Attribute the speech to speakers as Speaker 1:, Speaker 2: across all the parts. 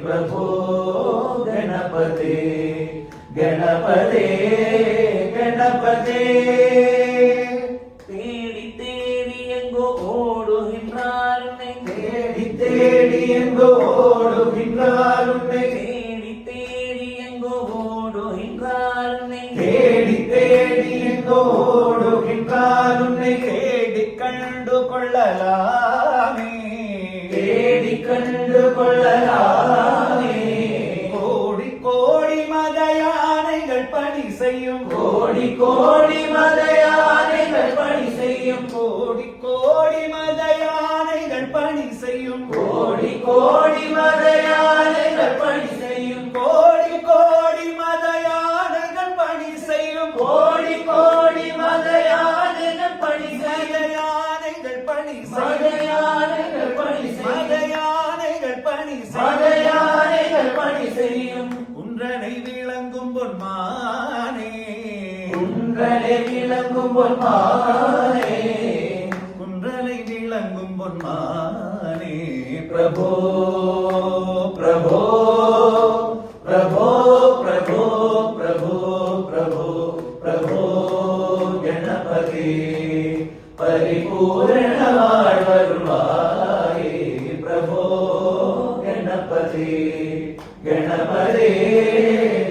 Speaker 1: प्रभो गणपते गणपते गणपते
Speaker 2: தேடி தேடி எங்கோ ஓடுகின்றார் உன்னை
Speaker 1: தேடி தேடி எங்கோ ஓடுகின்றார் உன்னை
Speaker 2: தேடி தேடி எங்கோ ஓடுகின்றார் உன்னை
Speaker 1: தேடி தேடி எங்கோ ஓடுகின்றார் உன்னை தேடி கண்டு கொள்ளலாமே தேடி கண்டு கொள்ளலாமே கோடி கோடி மத யானைகள் பணி செய்யும் கோடி கோடி மத யானைகள் பணி செய்யும் கோடி கோடி மத யானைகள் பணி செய்யும் கோடி கோடி மத யானைகள் பணி செய்யும் கோடி கோடி மத யானைகள் பணி செய்யும் கோடி கோடி மத யானைகள் பணி செய்யும் யானைகள் பணி செய்யும் யானைகள் பணி செய்யும் யானைகள் பணி செய்யும் யானைகள் பணி செய்யும் குன்றனை விளங்கும் பொன்மானே குன்றனை விளங்கும் பொன்மானே குன்றனை விளங்கும் பொன்மானே பிரபோ பிரபோ பிரபோ பிரபோ பிரபோ பிரபோ பிரபோ गणपति परिपूर्ण வாழ்வருள்வாயே प्रभो गणपति गणपते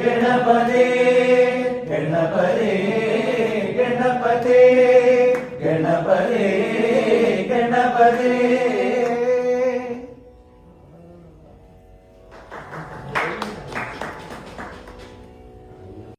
Speaker 1: गणपते गणपते गणपते गणपते गणपते